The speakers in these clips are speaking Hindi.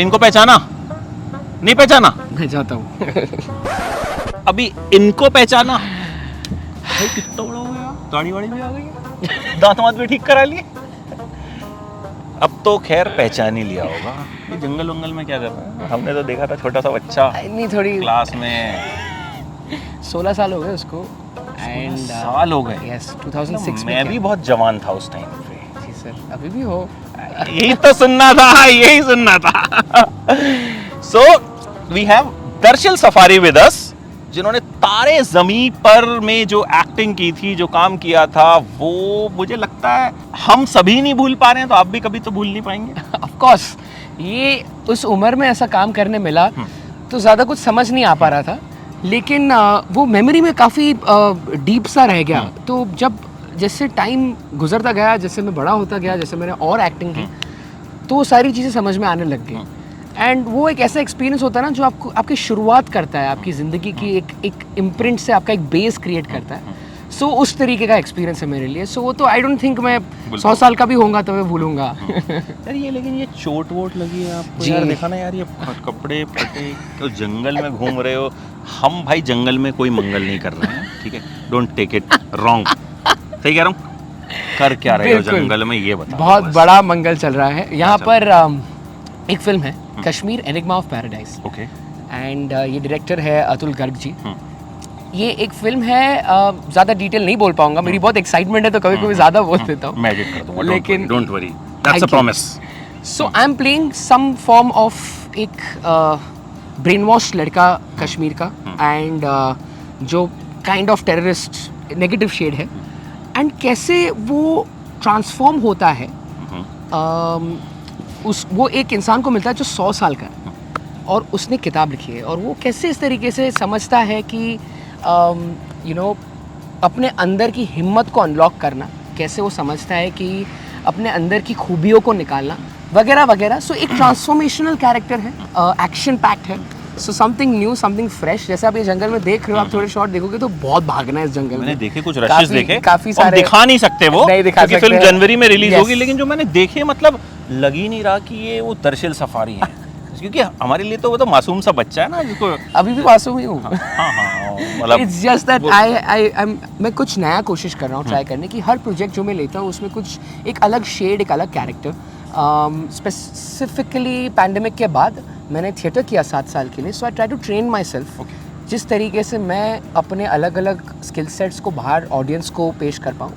इनको पहचाना? नहीं पहचाना? मैं चाहता हूँ। अभी इनको पहचाना? भाई कितना बड़ा हो गया, दाढ़ी वाड़ी भी आ गई है, दांत वांत भी ठीक करा लिए। अब तो खैर पहचान ही लिया होगा। ये जंगल वंगल में क्या कर रहा है? हमने तो देखा था छोटा सा बच्चा नहीं, थोड़ी क्लास में। 16 साल हो गए उसको। एंड साल हो गए? यस, 2006 मैं भी बहुत जवान था उस टाइम पे। जी सर, अभी भी हो। यही तो सुनना था, यही सुनना था। So we have Darshan Safary with us, जिन्होंने तारे ज़मीं पर में जो एक्टिंग की थी, जो काम किया था, वो मुझे लगता है हम सभी नहीं भूल पा रहे हैं, तो आप भी कभी तो भूल नहीं पाएंगे। ऑफ कोर्स, ये उस उम्र में ऐसा काम करने मिला तो ज़्यादा कुछ समझ नहीं आ पा रहा था, लेकिन वो मेमोरी में काफ़ी डीप सा रह गया। तो जब जैसे टाइम गुजरता गया, जैसे मैं बड़ा होता गया, जैसे मैंने और एक्टिंग की, तो वो सारी चीज़ें समझ में आने लग गई। एंड वो एक ऐसा एक्सपीरियंस होता है ना जो आपको आपकी शुरुआत करता है, आपकी ज़िंदगी की एक इम्प्रिंट से आपका एक बेस क्रिएट करता है। सो उस तरीके का एक्सपीरियंस है मेरे लिए। सो वो तो आई डोंट थिंक मैं 100 साल का भी होऊंगा तो मैं भूलूंगा। यार ये लेकिन ये चोट वोट लगी है आपको? जी। यार देखा ना यार, ये कपड़े फटे, तो जंगल में घूम रहे हो। हम भाई जंगल में कोई मंगल नहीं कर रहे हैं, ठीक है? Don't take it wrong. सही कह रहा हूँ? कर क्या रहे हो बिल्कुल। जंगल में, ये बताओ। बहुत बस। बड़ा मंगल चल रहा है यहाँ पर। एक फिल्म है Kashmir enigma of paradise, okay. And ये डायरेक्टर है अतुल गर्ग जी। ये एक फिल्म है, ज़्यादा डिटेल नहीं बोल पाऊंगा, मेरी बहुत एक्साइटमेंट है तो कभी कभी ज़्यादा बोल देता हूँ। मैं एडिट कर दूंगा, लेकिन don't worry, that's Thank a you. Promise. So I am playing some form of एक ब्रेन वॉश लड़का कश्मीर का, एंड जो kind of terrorist negative shade है, एंड कैसे वो ट्रांसफॉर्म होता है। वो एक इंसान को मिलता है जो 100 साल का है, और उसने किताब लिखी है, और वो कैसे इस तरीके से समझता है कि अपने अंदर की हिम्मत को अनलॉक करना, कैसे वो समझता है कि अपने अंदर की खूबियों को निकालना, वगैरह वगैरह। सो एक ट्रांसफॉर्मेशनल कैरेक्टर है, एक्शन पैक्ड है। So something new, something fresh. जैसे आप ये जंगल में देख रहे हो, आप थोड़े शॉट देखोगे तो बहुत भागना है इस जंगल में। मैंने देखे कुछ रशेस देखे, काफी हम सारे दिखा नहीं सकते वो, नहीं दिखा क्योंकि सकते फिल्म हैं। जनवरी में रिलीज Yes. होगी, लेकिन जो मैंने देखे मतलब लग ही नहीं रहा कि ये वो दर्शिल सफारी है। क्योंकि हमारे लिए तो वो तो मासूम सा बच्चा है ना, जिसको अभी भी मासूम ही हूँ। हाँ मतलब इट्स जस्ट दैट मैं कुछ नया कोशिश कर रहा हूँ ट्राई करने की। हर प्रोजेक्ट जो मैं लेता हूँ उसमें कुछ एक अलग शेड, एक अलग कैरेक्टर। स्पेसिफिकली पैंडेमिक के बाद मैंने थिएटर किया 7 साल के लिए, so I try to train myself, जिस तरीके से मैं अपने अलग अलग स्किल सेट्स को बाहर ऑडियंस को पेश कर पाऊँ।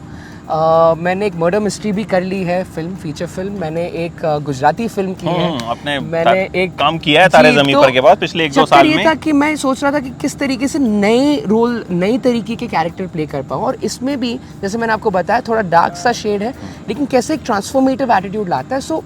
मैंने एक मर्डर मिस्ट्री भी कर ली है, फिल्म, फीचर फिल्म। मैंने एक गुजराती फिल्म की है। अपने मैंने एक काम किया है तारे ज़मीं पर के बाद पिछले 1-2 साल ये में। था कि मैं सोच रहा था कि किस तरीके से नए रोल, नई तरीके के कैरेक्टर प्ले कर पाऊँ, और इसमें भी जैसे मैंने आपको बताया थोड़ा डार्क सा शेड है, लेकिन कैसे एक ट्रांसफॉर्मेटिव एटीट्यूड लाता है, सो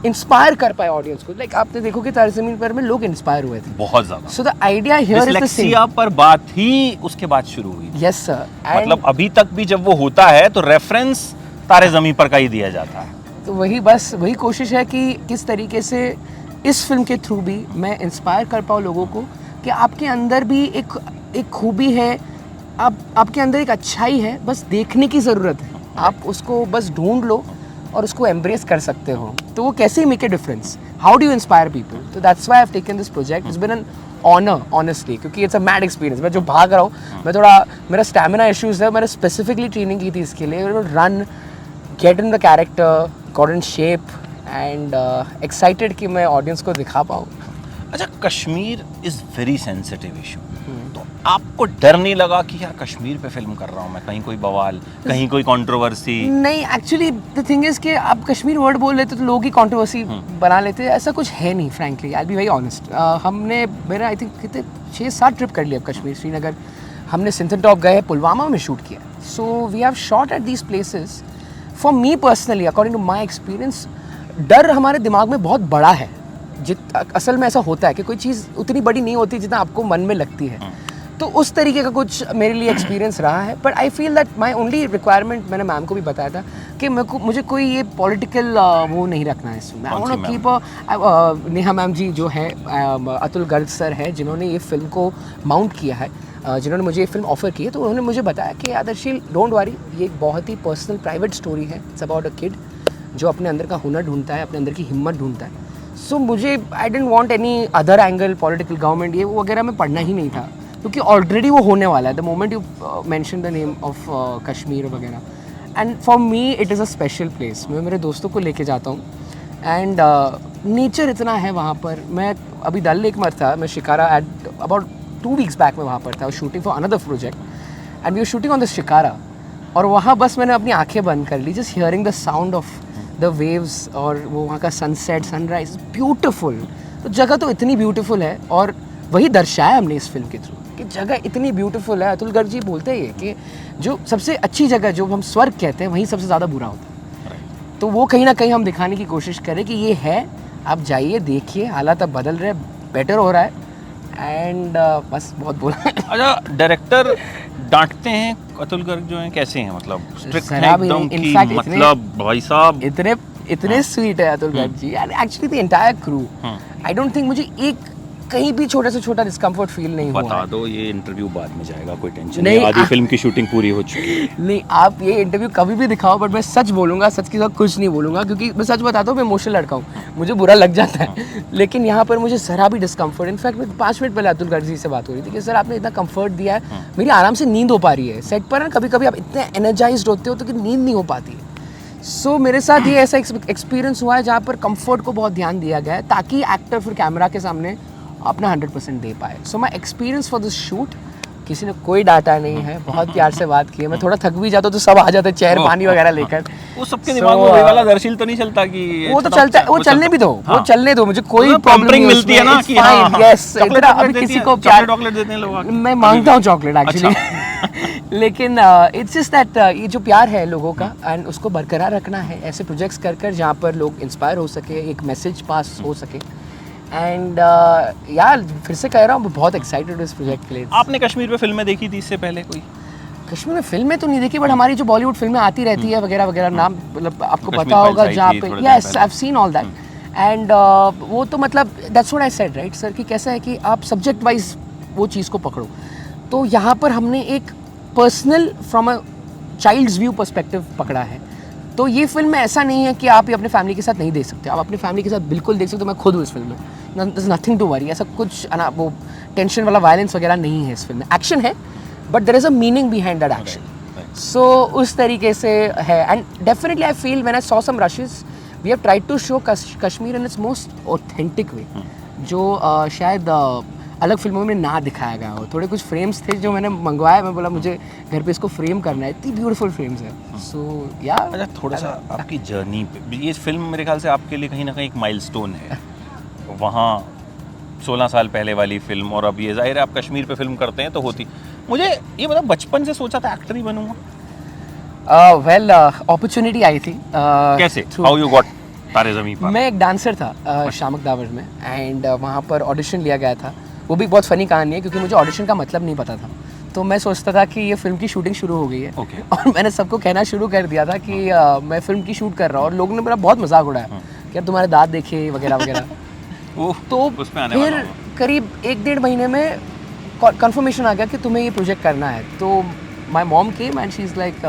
इंस्पायर कर पाए ऑडियंस को। लाइक आपने देखो कि तारे ज़मीं पर में लोग इंस्पायर हुए थे बहुत ज्यादा। So the idea here is the dyslexia same. पर बात ही उसके बाद शुरू हुई। Yes sir. मतलब अभी तक भी जब वो होता है तो रेफरेंस तारे ज़मीं पर का ही दिया जाता है। तो वही कोशिश है कि किस तरीके से इस फिल्म के थ्रू भी मैं इंस्पायर कर पाऊँ लोगों को कि आपके अंदर भी एक खूबी है, आपके अंदर एक अच्छाई है, बस देखने की ज़रूरत है। आप उसको बस ढूंढ लो और उसको एम्ब्रेस कर सकते हो, तो वो कैसे make a difference, how do you inspire people. तो that's why I have taken this project. It's been an honour honestly, क्योंकि इट्स अ मैड एक्सपीरियंस। मैं जो भाग रहा हूँ, मैं थोड़ा, मेरा स्टैमिना इश्यूज़ है, मैंने स्पेसिफिकली ट्रेनिंग की थी इसके लिए। Run, get in the character, got in shape, and excited कि मैं ऑडियंस को दिखा पाऊँ। अच्छा, Kashmir is very sensitive issue, तो आपको डर नहीं लगा कि यार कश्मीर पे फिल्म कर रहा हूँ मैं, कहीं कोई बवाल, कहीं कोई कंट्रोवर्सी? नहीं, एक्चुअली द थिंग इज़ कि आप कश्मीर वर्ड बोल लेते तो लोग ही कंट्रोवर्सी बना लेते हैं। ऐसा कुछ है नहीं, frankly, I be very honest. हमने मेरा आई थिंक कितने 6-7 ट्रिप कर लिया कश्मीर, श्रीनगर, हमने सिंथन टॉप गए, पुलवामा में शूट किया। So we have shot at these places. For me personally, according to my experience, डर हमारे दिमाग में बहुत बड़ा है। असल में ऐसा होता है कि कोई चीज़ उतनी बड़ी नहीं होती जितना आपको मन में लगती है। तो उस तरीके का कुछ मेरे लिए एक्सपीरियंस रहा है। But I feel that my only requirement, मैंने मैम को भी बताया था कि मुझे कोई ये पॉलिटिकल वो नहीं रखना है इसमें। I want to keep Neha ma'am ji जो है, अतुल गर्ग सर है जिन्होंने ये फिल्म को माउंट किया है, जिन्होंने मुझे ये फिल्म ऑफर की है, तो उन्होंने मुझे बताया कि आदर्शील, डोंट वरी, ये एक बहुत ही पर्सनल प्राइवेट स्टोरी है। इट्स अबाउट अ किड जो अपने अंदर का हुनर ढूंढता है, अपने अंदर की हिम्मत ढूंढता है। सो मुझे I don't want any other angle, political government ये वो वगैरह में पढ़ना ही नहीं था, क्योंकि ऑलरेडी वो होने वाला है the moment you mention the name of Kashmir वगैरह। And for me it is a special place. मैं मेरे दोस्तों को लेके जाता हूँ एंड नेचर इतना है वहाँ पर। मैं अभी डल लेक में था, मैं shikara at about 2 weeks back में वहाँ पर था shooting for another project and we were shooting on the shikara. और वहाँ बस मैंने अपनी आंखें बंद कर ली, just hearing the sound of the waves और वो वहाँ का सनसेट सनराइज ब्यूटीफुल। तो जगह तो इतनी ब्यूटीफुल है और वही दर्शाया हमने इस फिल्म के थ्रू कि जगह इतनी ब्यूटीफुल है। अतुल गर्ग जी बोलते ही है कि जो सबसे अच्छी जगह जो हम स्वर्ग कहते हैं वहीं सबसे ज़्यादा बुरा होता है। तो वो कहीं ना कहीं हम दिखाने की कोशिश करें कि ये है, आप जाइए देखिए, हालात अब बदल रहे, बेटर हो रहा है एंड बस बहुत बोला। अच्छा, डायरेक्टर डांटते हैं अतुल गर्ग जो हैं, कैसे हैं? मतलब स्ट्रिक्ट हैं जरा भी एकदम नहीं। कि In fact, मतलब भाई साहब इतने स्वीट है Atul Garg ji and actually the entire crew. I don't think मुझे एक कहीं भी छोटा से छोटा डिस्कम्फर्ट फील नहीं हुआ। बता दो, ये इंटरव्यू बाद में जाएगा, कोई टेंशन नहीं, नहीं, आधी फिल्म की शूटिंग पूरी हो चुकी है। नहीं, आप ये इंटरव्यू कभी भी दिखाओ बट मैं सच बोलूँगा, सच के साथ कुछ नहीं बोलूँगा, क्योंकि मैं सच बताता हूँ मैं इमोशनल लड़का हूँ, मुझे बुरा लग जाता है। लेकिन यहाँ पर मुझे ज़रा भी डिस्कम्फर्ट, इनफैक्ट 5 मिनट पहले अतुल गर्ग जी से बात हो रही थी कि सर आपने इतना कंफर्ट दिया है, मेरी आराम से नींद हो पा रही है सेट पर। ना कभी कभी आप इतने एनर्जाइज्ड होते हो तो कि नींद नहीं हो पाती है। सो मेरे साथ ये ऐसा एक्सपीरियंस हुआ है जहाँ पर कंफर्ट को बहुत ध्यान दिया गया है ताकि एक्टर फिर कैमरा के सामने अपना 100% दे पाए। So my experience for this shoot, किसी ने कोई डाटा नहीं है, बहुत प्यार से बात की है। मैं थोड़ा थक भी जाता हूँ तो सब आ जाते चेयर पानी वगैरह लेकर। वो सबके दिमाग में वही वाला दर्शील तो नहीं चलता कि वो तो चलता है, वो चलने भी दो, वो चलने दो, मुझे कोई तो प्रॉब्लम नहीं मिलती है ना कि यस, अभी किसी को प्यार चॉकलेट देते हैं लोग, मैं मांगता हूँ चॉकलेट एक्चुअली। लेकिन इट्स जस्ट दैट ये जो प्यार है लोगों का एंड उसको बरकरार रखना है, ऐसे प्रोजेक्ट्स कर कर जहाँ पर लोग इंस्पायर हो सके, एक मैसेज पास हो सके। एंड यार फिर से कह रहा हूँ, बहुत एक्साइटेड हूँ इस प्रोजेक्ट के लिए। आपने कश्मीर पे फिल्में देखी थी इससे पहले कोई? कश्मीर में फिल्में तो नहीं देखी बट हमारी जो बॉलीवुड फिल्में आती रहती है वगैरह वगैरह, नाम मतलब आपको कश्मीर पता होगा फाइल्स जहाँ आई थी पे, थोड़े दिन यस पहले। I have seen all that and वो तो मतलब that's what I said right sir, कि कैसा है कि आप सब्जेक्ट वाइज वो चीज़ को पकड़ो। तो यहाँ पर हमने एक personal from a child's view perspective पकड़ा है। तो ये फिल्म में ऐसा नहीं है कि आप ये अपने फैमिली के साथ नहीं देख सकते, आप अपनी फैमिली के साथ बिल्कुल देख सकते हो। मैं खुद हूँ इस फिल्म में, there is nothing to worry, ऐसा कुछ वो टेंशन वाला वायलेंस वगैरह नहीं है इस फिल्म में। एक्शन है but there is a meaning behind that action. So उस तरीके से है and definitely I feel when I saw some rushes we have tried to show Kashmir in its most authentic way, जो शायद अलग फिल्मों में ना दिखाया गया हो। थोड़े कुछ फ्रेम्स थे जो मैंने मंगवाए, मैं बोला मुझे घर पे इसको फ्रेम करना है, इतनी ब्यूटीफुल फ्रेम्स है। सो या अच्छा, थोड़ा सा आपकी जर्नी पे, ये फिल्म मेरे ख्याल से आपके लिए कहीं ना कहीं एक माइलस्टोन है। वहाँ 16 साल पहले वाली फिल्म और अब ये, जाहिर है आप कश्मीर पे फिल्म करते हैं तो होती। मुझे ये मतलब बचपन से सोचा था एक्टर ही बनूंगा? वेल अपॉर्चुनिटी आई थी। कैसे, हाउ यू गॉट तारे ज़मीं पर? मैं एक डांसर था शामक दावर में एंड वहाँ पर ऑडिशन लिया गया था। वो भी बहुत फ़नी कहानी है क्योंकि मुझे ऑडिशन का मतलब नहीं पता था। तो मैं सोचता था कि ये फिल्म की शूटिंग शुरू हो गई है Okay. और मैंने सबको कहना शुरू कर दिया था कि मैं फिल्म की शूट कर रहा हूँ और लोगों ने मेरा बहुत मजाक उड़ाया कि यार तुम्हारे दांत देखे वगैरह वगैरह। तो उसमें आने फिर वाला हूँ। करीब 1-1.5 महीने में कंफर्मेशन आ गया कि तुम्हें ये प्रोजेक्ट करना है। तो my mom came and she is like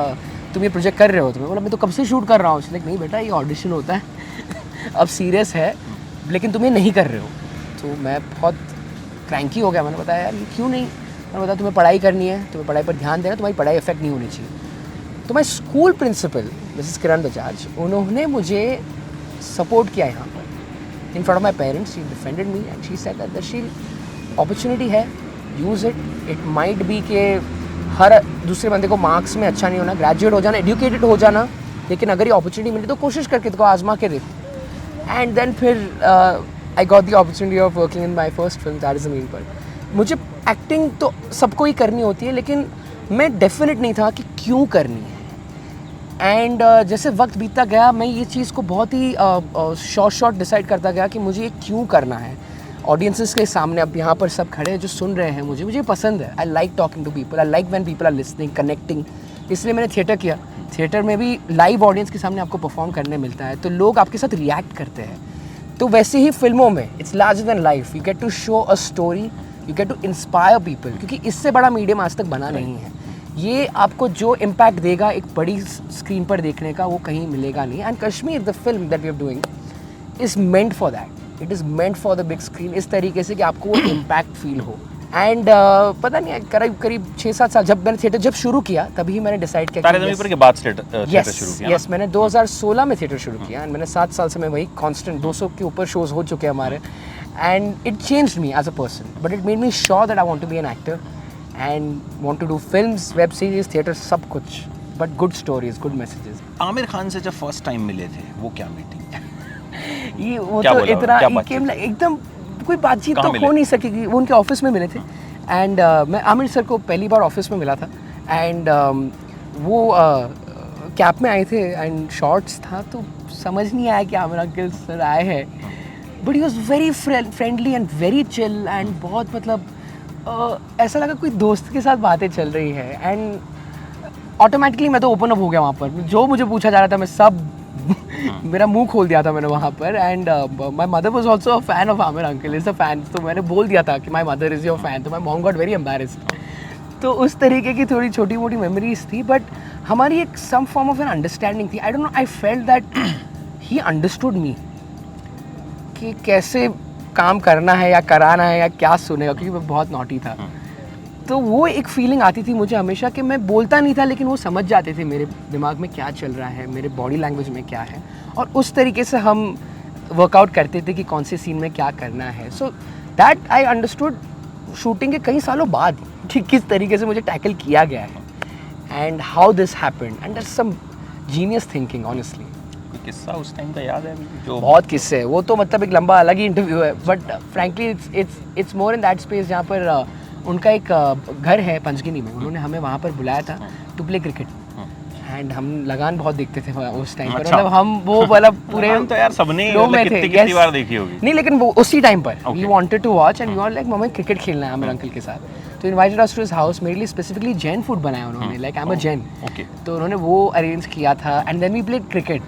तुम ये प्रोजेक्ट कर रहे हो? तो मैं बोला मैं तो कब से शूट कर रहा हूँ। लाइक नहीं बेटा, ये ऑडिशन होता है अब सीरियस है, लेकिन तुम ये नहीं कर रहे हो। तो मैं बहुत क्रैंकी हो गया। मैंने बताया यार क्यों नहीं? मैंने बताया तुम्हें पढ़ाई करनी है, तुम्हें पढ़ाई पर ध्यान देना, तुम्हारी पढ़ाई इफेक्ट नहीं होनी चाहिए। तो मैं school principal Mrs Kiran Bajaj, उन्होंने मुझे सपोर्ट किया यहाँ पर in front of my parents. She defended me and she said that Darsheel opportunity है, use it. It might be के हर दूसरे बंदे को मार्क्स में अच्छा नहीं होना, ग्रेजुएट हो जाना, एजुकेटेड हो जाना, लेकिन अगर ये अपॉर्चुनिटी मिली तो कोशिश करके देखो, आजमा के देखो। एंड देन फिर I got the opportunity of working in my first film, तारे ज़मीन पर। मुझे एक्टिंग तो सबको ही करनी होती है, लेकिन मैं डेफिनेट नहीं था कि क्यों करनी है। एंड जैसे वक्त बीतता गया मैं ये चीज़ को बहुत ही शॉर्ट डिसाइड करता गया कि मुझे ये क्यों करना है। ऑडियंसेस के सामने अब यहाँ पर सब खड़े हैं जो सुन रहे हैं, मुझे पसंद है। I like talking to people, I like when people are listening, connecting. इसलिए मैंने थिएटर किया। थिएटर में भी लाइव ऑडियंस के सामने आपको परफॉर्म करने मिलता है, तो लोग आपके साथ रिएक्ट करते हैं। तो वैसे ही फिल्मों में it's larger than life, you get to show a story, you get to inspire people, क्योंकि इससे बड़ा मीडियम आज तक बना नहीं है। ये आपको जो इम्पैक्ट देगा एक बड़ी स्क्रीन पर देखने का, वो कहीं मिलेगा नहीं। And Kashmir the film that we are doing is meant for that. It is meant for the big screen, इस तरीके से कि आपको वो इम्पैक्ट फील हो। एंड पता नहीं करीब 6-7 साल जब मैंने थिएटर जब शुरू किया तभी मैंने डिसाइड किया तारे ज़मीं पर के बाद थिएटर शुरू किया। यस, मैंने 2016 में थिएटर शुरू किया एंड मैंने 7 साल से मैं वही कांस्टेंट 200 के ऊपर शोज हो चुके हैं हमारे। And it changed me as a person, but it made me sure that I want to be an actor and want to do films, web series, theatre, सब कुछ, but good stories, good messages. Aamir Khan से जब फर्स्ट टाइम मिले थे वो क्या मीटिंग? ये वो क्या तो बोला? इतना क्या ही बातचीत? came like एकदम कोई बातचीत कहाँ तो मिले? हो नहीं सकेगी। वो उनके ऑफिस में मिले थे एंड मैं आमिर सर को पहली बार ऑफिस में मिला था एंड वो कैप में आए थे एंड शॉर्ट्स था तो समझ नहीं आया कि आमिर अंकल सर आए हैं, but he was very friendly and very chill and बहुत मतलब ऐसा लगा कोई दोस्त के साथ बातें चल रही है एंड ऑटोमेटिकली मैं तो ओपन अप हो गया वहाँ पर। जो मुझे पूछा जा रहा था मैं सब मेरा मुंह खोल दिया था मैंने वहाँ पर। And my mother was also a fan of Aamir uncle, is a fan, तो मैंने बोल दिया था कि my mother is your fan, तो my mom got very embarrassed. तो उस तरीके की थोड़ी छोटी मोटी मेमोरीज थी, बट हमारी एक some form of an understanding थी। I don't know, I felt that he understood me कि कैसे काम करना है या कराना है या क्या सुनेगा, क्योंकि मैं बहुत नॉटी था। तो वो एक फीलिंग आती थी मुझे हमेशा कि मैं बोलता नहीं था लेकिन वो समझ जाते थे मेरे दिमाग में क्या चल रहा है, मेरे बॉडी लैंग्वेज में क्या है, और उस तरीके से हम वर्कआउट करते थे कि कौन से सीन में क्या करना है। So that I understood shooting के कई सालों बाद कि किस तरीके से मुझे टैकल किया गया है and how this happened and that's some genius thinking honestly. कोई किस्सा उस टाइम का याद है जो? बहुत किस्से है, वो तो मतलब एक लंबा अलग ही इंटरव्यू है, but frankly it's more in that space जहाँ पर उनका एक घर है पंचगिनी में, उन्होंने हमें वहाँ पर बुलाया था टू प्ले क्रिकेट एंड हम लगान बहुत देखते थे उस टाइम पर। अच्छा। मतलब हम वो वाला पूरे लगान तो यार सबने flow में थे, कितनी yes। बार देखी होगी। नहीं लेकिन वो उसी टाइम पर we Okay। Wanted to watch and we were like mummy cricket खेलना है आमिर अंकल के साथ, तो invited us to his house. मेरे लिए स्पेसिफिकली जैन फूड बनाया उन्होंने, like I am a Jain, okay. तो उन्होंने वो अरेंज किया था and then we played cricket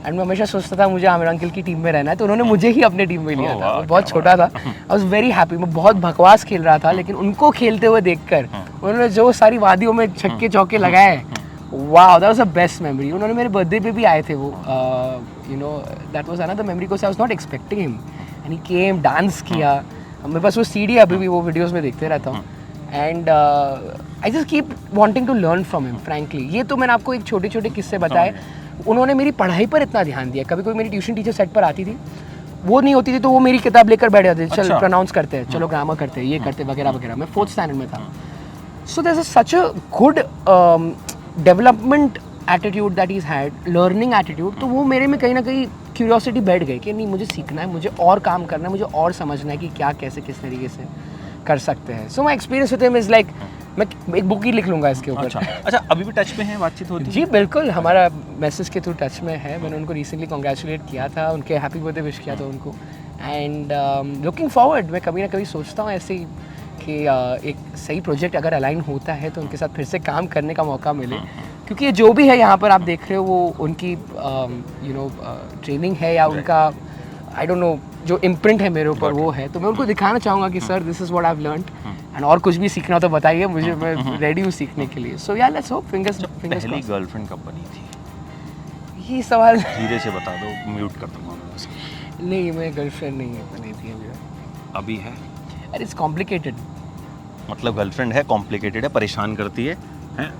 and मैं हमेशा सोचता था मुझे आमिर अंकल की टीम में रहना है, तो उन्होंने मुझे ही अपने टीम में लिया Oh, था। wow, वो बहुत क्या छोटा था, आई वाज वेरी हैप्पी। मैं बहुत बकवास खेल रहा था लेकिन उनको खेलते हुए देखकर उन्होंने जो सारी वादियों में छक्के चौके लगाए, wow that was the best memory. उन्होंने मेरे बर्थडे पे भी आए थे वो, you know that was another memory because I was not expecting him and he came, dance किया। मेरे पास वो सीडी अभी भी, वो वीडियोस में देखते रहता हूँ and I just keep wanting to learn from him frankly. ये तो मैंने आपको एक छोटे छोटे किस्से बताए। उन्होंने मेरी पढ़ाई पर इतना ध्यान दिया, कभी कोई मेरी ट्यूशन टीचर सेट पर आती थी, वो नहीं होती थी तो वो मेरी किताब लेकर बैठ जाते, चल अच्छा। प्रोनाउंस करते हैं, चलो ग्रामर करते हैं, ये करते वगैरह वगैरह। मैं 4th स्टैंडर्ड में था। So there is such a good development attitude that is had, learning attitude. तो वो मेरे में कहीं ना कहीं क्यूरियोसिटी बैठ गई कि नहीं मुझे सीखना है, मुझे और काम करना है, मुझे और समझना है कि क्या कैसे किस तरीके से कर सकते हैं। So my experience with him is like, मैं एक बुक ही लिख लूँगा इसके ऊपर। अच्छा, अभी भी टच में है, बातचीत होती है? जी बिल्कुल, हमारा मैसेज के थ्रू टच में है। मैंने उनको रिसेंटली कॉन्ग्रेचुलेट किया था, उनके हैप्पी बर्थडे विश किया था उनको एंड लुकिंग फॉरवर्ड। मैं कभी ना कभी सोचता हूँ ऐसे ही कि एक सही प्रोजेक्ट अगर अलाइन होता है तो उनके साथ फिर से काम करने का मौका मिले, क्योंकि ये जो भी है यहाँ पर आप देख रहे हो वो उनकी यू नो ट्रेनिंग है या उनका आई डोंट नो जो इम्प्रिंट है मेरे ऊपर वो है। तो मैं उनको दिखाना चाहूँगा कि sir this is what I have learned and और कुछ भी सीखना हो तो बताइए मुझे, मैं रेडी हूँ सीखने के लिए। सो या लेट्स होप, फिंगर्स पहली गर्लफ्रेंड कब बनी थी? ये सवाल धीरे से बता दो, म्यूट कर दूंगा मैं उसे। नहीं, मेरी गर्लफ्रेंड नहीं है, बनी थी अभी है? अरे इट्स कॉम्प्लिकेटेड। मतलब गर्लफ्रेंड है, कॉम्प्लिकेटेड है, परेशान करती है, हैं?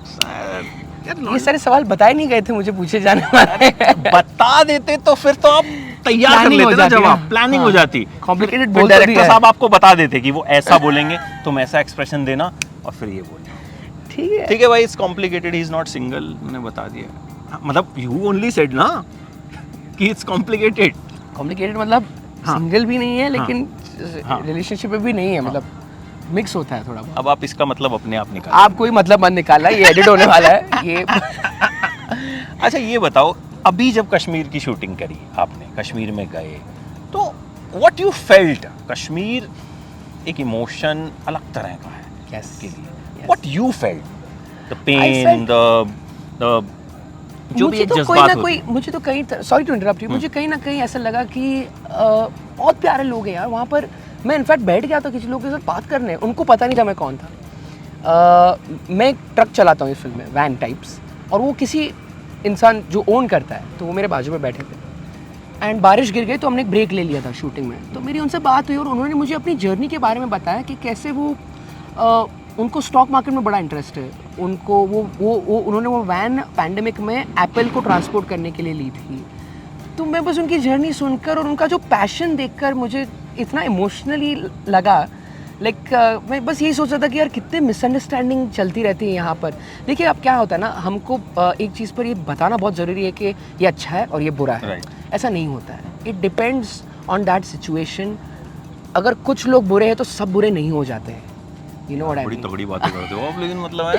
ये सारे सवाल बताए नहीं गए थे मुझे पूछे जाने वाले। बता देते तो फिर तो आप तैयार कर Planning हो लेते ना जाती जवाब, ना। प्लानिंग हाँ। हो जाती। Complicated फिर बोल तो डायरेक्टर दिया है। साहब आपको बता देते कि वो ऐसा बोलेंगे, तुम ऐसा एक्सप्रेशन देना और फिर ये बोलना। ठीक है, ठीक है भाई, it's complicated, he is not single, मैंने बता दिया। हाँ, मतलब यू ओनली सेड ना कि इट्स कॉम्प्लिकेटेड। कॉम्प्लिकेटेड मतलब हाँ। सिंगल भी नहीं है लेकिन हाँ। रिलेशनशिप में भी नहीं है, मतलब मिक्स होता है थोड़ा बहुत। अब आप इसका मतलब अपने आप निकाल। आप कोई मतलब मत निकालना, ये एडिट होने वाला है ये। अच्छा ये बताओ, अभी जब कश्मीर की शूटिंग करी आपने, कश्मीर में गए तो व्हाट यू फेल्ट? कश्मीर एक इमोशन अलग तरह का है Yes. के लिए। Yes. What you felt? The pain, felt- the जो भी मुझे एक तो कोई जज्बात ना होते कोई, हैं। मुझे तो कहीं, सॉरी टू इंटरप्ट यू, मुझे कहीं ना कहीं ऐसा लगा कि बहुत प्यारे लोग हैं यार वहाँ पर। मैं इनफैक्ट बैठ गया था किसी लोग के साथ बात करने, उनको पता नहीं था मैं कौन था। मैं एक ट्रक चलाता हूँ इस फिल्म में, वैन टाइप्स, और वो किसी इंसान जो ओन करता है, तो वो मेरे बाजू में बैठे थे एंड बारिश गिर गई तो हमने एक ब्रेक ले लिया था शूटिंग में। तो मेरी उनसे बात हुई और उन्होंने मुझे अपनी जर्नी के बारे में बताया कि कैसे वो उनको स्टॉक मार्केट में बड़ा इंटरेस्ट है। उनको उन्होंने वो वैन पैंडेमिक में एप्पल को ट्रांसपोर्ट करने के लिए ली थी। तो मैं बस उनकी जर्नी सुनकर और उनका जो पैशन देखकर मुझे इतना इमोशनली लगा। मैं बस यही सोच रहा था कि यार कितने मिसअंडरस्टैंडिंग चलती रहती है यहाँ पर। देखिए अब क्या होता है ना, हमको एक चीज़ पर ये बताना बहुत ज़रूरी है कि ये अच्छा है और ये बुरा है। ऐसा नहीं होता है। It depends on that situation. अगर कुछ लोग बुरे हैं तो सब बुरे नहीं हो जाते हैं। You know what I mean? बड़ी तगड़ी बातें करते हो आप, लेकिन मतलब है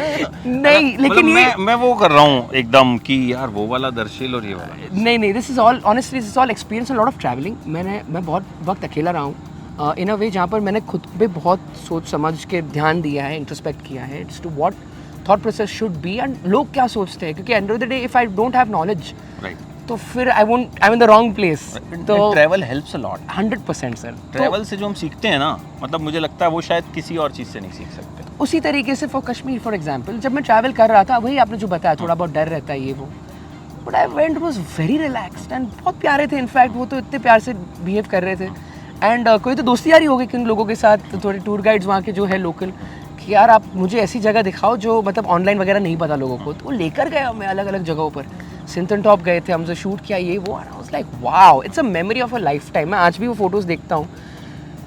नहीं, लेकिन मैं वो कर रहा हूँ एकदम कि यार वो वाला दर्शिल और ये वाला नहीं, this is all honestly this is all experience and lot of travelling. मैं बहुत वक्त अकेला रहा हूँ इन अ वे जहाँ पर मैंने खुद पे बहुत सोच समझ के ध्यान दिया है, इंट्रोस्पेक्ट किया है it's to what thought process should be and लोग क्या सोचते हैं। क्योंकि end of the day if I don't have knowledge तो फिर I am in the wrong place. तो travel helps a lot 100% sir. Travel से जो हम सीखते हैं ना, मतलब मुझे लगता है वो शायद किसी और चीज़ से नहीं सीख सकते। उसी तरीके से फॉर कश्मीर फॉर एग्जांपल, जब मैं ट्रैवल कर रहा था वही आपने जो बताया थोड़ा बहुत डर रहता है ये वो, but I went was very relaxed and बहुत प्यारे थे। इनफैक्ट वो तो इतने प्यार से बिहेव कर रहे थे एंड कोई तो दोस्ती यारी हो गई कि उन लोगों के साथ, थोड़े टूर गाइड्स वहाँ के जो है लोकल, कि यार आप मुझे ऐसी जगह दिखाओ जो मतलब ऑनलाइन वगैरह नहीं पता लोगों को। तो वो लेकर गए हमें अलग अलग जगहों पर। सिंथन टॉप गए थे, हमसे शूट किया ये वो, and I was like wow, it's a memory of a life time. मैं आज भी वो फोटोज़ देखता हूँ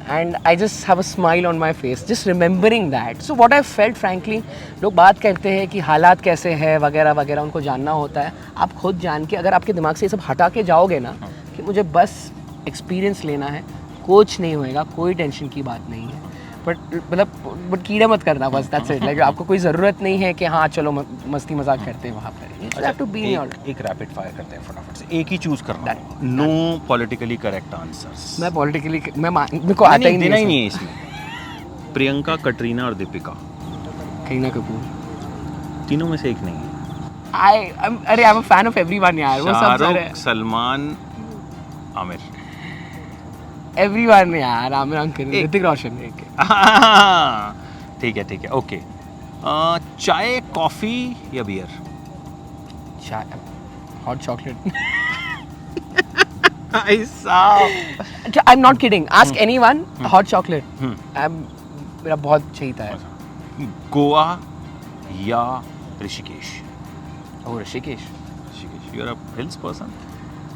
and I just have a smile on my face just remembering that. So what I felt frankly, लोग बात करते हैं कि हालात कैसे हैं वगैरह वगैरह, उनको जानना होता है। आप खुद जान के अगर आपके दिमाग से ये सब हटा के जाओगे ना कि मुझे बस एक्सपीरियंस लेना है, कुछ नहीं होएगा, कोई टेंशन की बात नहीं है। बट कीड़ा मत करना बस, दैट्स इट। लाइक आपको कोई ज़रूरत नहीं है कि हाँ चलो मस्ती मजाक करते हैं वहाँ पर। यू हैव टू बी एक रैपिड फायर करते हैं फटाफट से, एक ही चूज करना है। No politically correct answers. मैं पॉलिटिकली मेरे को आता ही नहीं है इसमें। प्रियंका, कटरीना और दीपिका। करीना कपूर। तीनों में से एक नहीं है। अरे आई am a fan of everyone यार। वो सब शाहरुख, सलमान, आमिर। एवरीवन यार, आमिर अंकल, ऋतिक रोशन। ठीक है ओके। चाय, कॉफी या बियर? चाय, hot chocolate. I am not kidding, ask anyone, hot chocolate. मेरा बहुत चाहिए है। गोवा या Rishikesh? Oh Rishikesh. You are a hills person?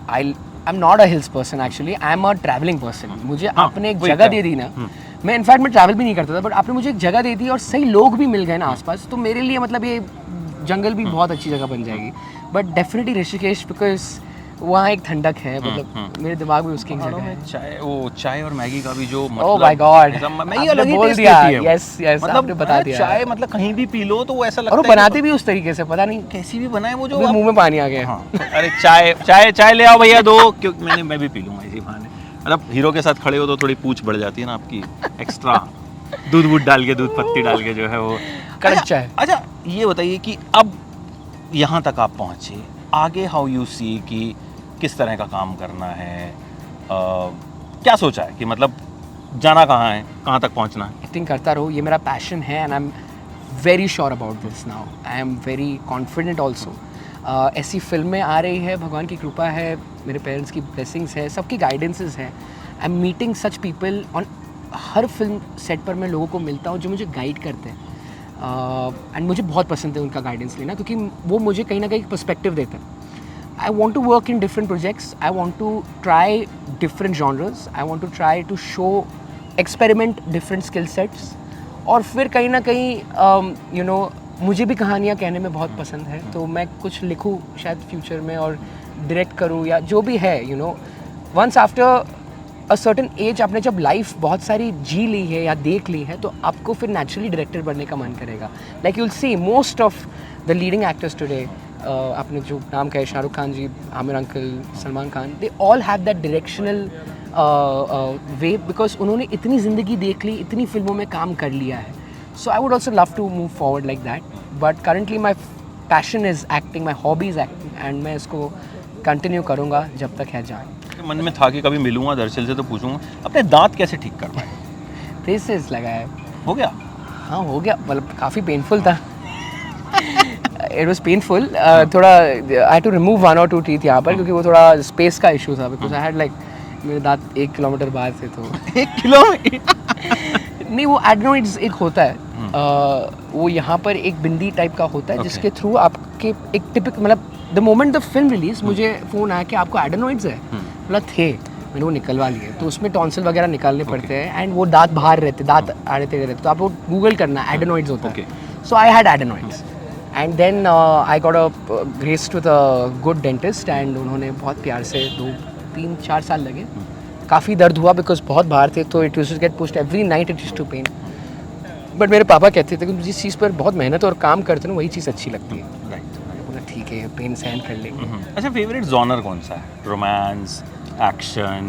I am not a hills person actually, I am a travelling person. मुझे आपने एक जगह दे दी ना, मैं इनफैक्ट मैं ट्रैवल भी नहीं करता था, बट आपने मुझे एक जगह दे दी और सही लोग भी मिल गए ना आसपास, तो मेरे लिए मतलब ये जंगल भी बहुत अच्छी जगह बन जाएगी। बट डेफिनेटली ऋषिकेश, बिकॉज वहाँ एक ठंडक है, मतलब मेरे दिमाग में उसकी एक जगह है। चाय और मैगी का भी जो ओह माय गॉड, मैगी अलग ही टेस्ट दिया। देती है। यस आपने बता दिया। चाय मतलब कहीं भी पी लो तो वो ऐसा लगता है। और बनाते भी उस तरीके से, पता नहीं कैसी भी बनाए वो, जो मुंह में पानी आ गया। अरे चाय ले आओ भैया दो, क्योंकि मैं भी पी लूंगा इसी बहाने। मतलब हीरो के साथ खड़े हो तो थोड़ी पूछ बढ़ जाती है ना आपकी, एक्स्ट्रा दूध डाल के, दूध पत्ती डाल के जो है वो कड़क चाय। अच्छा ये बताइए कि अब यहाँ तक आप पहुँचे, आगे हाउ यू सी कि किस तरह का काम करना है, क्या सोचा है कि मतलब जाना कहाँ है, कहाँ तक पहुँचना है? एक्टिंग करता रहो, ये मेरा पैशन है and I am very sure about this now. I am very confident also. ऐसी फिल्में आ रही है, भगवान की कृपा है, मेरे पेरेंट्स की ब्लेसिंग्स है, सबकी गाइडेंसेस है। I am meeting such people on her film set पर मैं लोगों को मिलता हूँ जो मुझे गाइड करते हैं एंड मुझे बहुत पसंद है उनका गाइडेंस लेना, क्योंकि वो मुझे कहीं ना कहीं पर्सपेक्टिव देता है। I want to work in different projects. I want to try different genres. I want to try to show, experiment different skill sets. और फिर कहीं ना कहीं you know, मुझे भी कहानियाँ कहने में बहुत पसंद है, तो मैं कुछ लिखूँ शायद फ्यूचर में और डायरेक्ट करूँ या जो भी है। you know, once after a certain age आपने जब लाइफ बहुत सारी जी ली है या देख ली है, तो आपको फिर नेचुरली डायरेक्टर बनने का मन करेगा। Like you'll see most of the leading actors today, आपने जो नाम कहे, Shahrukh Khan ji, Aamir uncle, Salman Khan, they all have that directional way, because उन्होंने इतनी ज़िंदगी देख ली, इतनी फिल्मों में काम कर लिया है। So I would also love to move forward like that, but currently my passion is acting, my hobby is acting, and मैं इसको कंटिन्यू करूँगा जब तक है जान। मन में था कि कभी मिलूंगा दरअसल से तो पूछूंगा अपने दांत कैसे ठीक कर पाए? ब्रेसेस लगाया। हो गया? हाँ हो गया, मतलब काफ़ी पेनफुल था। इट वाज पेनफुल थोड़ा आई हैड टू रिमूव 1 और 2 टीथ यहाँ पर क्योंकि वो थोड़ा स्पेस का इशू था बिकॉज आई हैड लाइक मेरे दांत 1 किलोमीटर बाहर थे तो 1 किलोमीटर नहीं वो एडनोइड्स एक होता है वो यहाँ पर एक बिंदी टाइप का होता है Okay. जिसके थ्रू आपके एक टिपिक मतलब the moment the film release मुझे फ़ोन आया कि आपको एडनोइड्स है मतलब थे मैंने वो निकलवा लिए तो उसमें टॉन्सिल वगैरह निकालने पड़ते हैं एंड वो दांत बाहर रहते दांत आड़े तेड़े रहते तो आप वो गूगल करना एडनोइड्स होता है so I had adenoids and then I got a graced with a good dentist and उन्होंने बहुत प्यार से 2-3-4 साल लगे काफ़ी दर्द हुआ बिकॉज बहुत बाहर थे तो it used to get pushed every night it used to pain but मेरे पापा कहते थे कि जिस चीज़ पर बहुत मेहनत और काम करते हैं वही चीज़ अच्छी लगती है बोला ठीक है पेन सहन कर लेंगे अच्छा फेवरेट जॉनर कौन सा है रोमांस एक्शन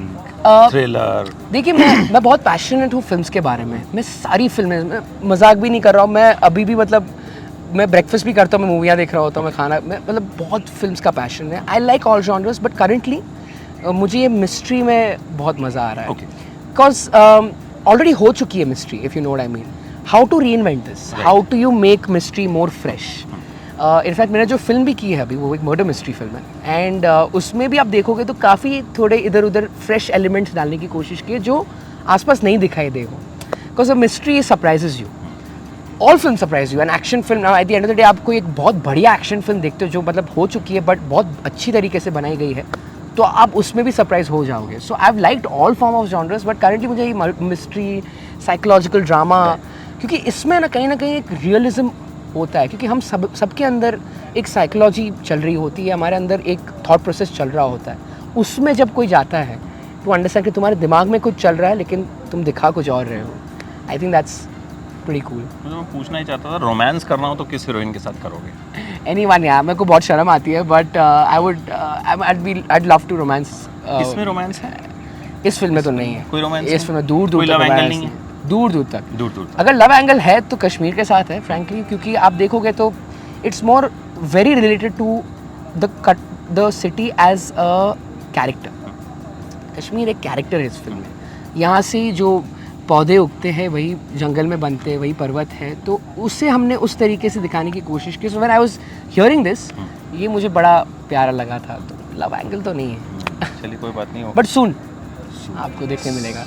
थ्रिलर देखिए मैं बहुत पैशनेट हूँ फिल्म्स के बारे में मैं सारी फिल्में मैं मजाक भी नहीं कर रहा हूँ मैं अभी भी मतलब मैं ब्रेकफास्ट भी करता हूँ मैं मूवियाँ देख रहा होता हूँ मैं खाना मैं मतलब बहुत फिल्म्स का पैशन है I like all genres but currently मुझे ये मिस्ट्री में बहुत मज़ा आ रहा है बिकॉज ऑलरेडी हो चुकी है mystery if you know what I mean how to reinvent this how to you make mystery more fresh in fact मैंने जो फिल्म भी की है अभी वो एक मर्डर मिस्ट्री फिल्म है एंड उसमें भी आप देखोगे तो काफ़ी थोड़े इधर उधर फ्रेश एलिमेंट्स डालने की कोशिश की है जो आसपास नहीं दिखाई दे हो because a mystery surprises you all film surprise you an action film at the end of the day आपको एक बहुत बढ़िया एक्शन फिल्म देखते हो जो मतलब हो चुकी है बट बहुत अच्छी तरीके से बनाई गई है तो आप उसमें भी सरप्राइज हो जाओगे so I have liked all form of genres but currently मुझे ये मिस्ट्री साइकोलॉजिकल ड्रामा क्योंकि इसमें ना कहीं एक रियलिज्म होता है क्योंकि हम सबके अंदर एक साइकोलॉजी चल रही होती है हमारे अंदर एक थॉट प्रोसेस चल रहा होता है उसमें जब कोई जाता है टू अंडरस्टैंड कि तुम्हारे दिमाग में कुछ चल रहा है लेकिन तुम दिखा कुछ और रहे हो I think that's pretty cool मुझे मैं पूछना ही चाहता था रोमांस करना हो तो किस हीरोइन के साथ करोगे एनीवन यार मेरे को बहुत शर्म आती है but I'd love to romance इसमें रोमांस है इस फिल्म में तो नहीं है कोई रोमांस इस फिल्म में दूर कोई तक love angle romance नहीं है? दूर तक दूर अगर लव एंगल है तो कश्मीर के साथ है फ्रैंकली क्योंकि आप देखोगे तो it's more very related to the city as a character Kashmir एक कैरेक्टर है इस फिल्म में यहाँ से जो पौधे उगते हैं वही जंगल में बनते हैं वही पर्वत है तो उसे हमने उस तरीके से दिखाने की कोशिश की so when I was hearing this ये मुझे बड़ा प्यारा लगा था तो लव एंगल तो नहीं है चलिए कोई बात नहीं बट सुन आपको देखने मिलेगा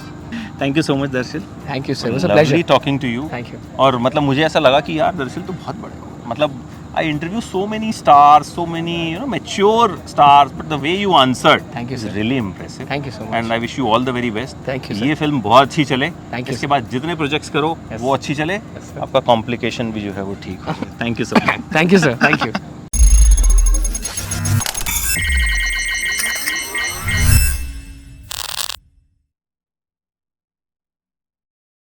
thank you so much Darsheel thank you sir was a pleasure talking to you thank you और मतलब मुझे ऐसा लगा कि यार दरअसल तो बहुत बड़े हो मतलब I interview so many stars so many you know mature stars but the way you answered Thank you, is sir. Really impressive Thank you so much. And I wish you all the very best Thank you, sir. ये फिल्म बहुत अच्छी चले Thank you, इसके sir. बाद जितने प्रोजेक्ट्स करो Yes. वो अच्छी चले Yes, sir. आपका कॉम्प्लिकेशन भी जो है वो ठीक हो thank you so much thank you sir thank you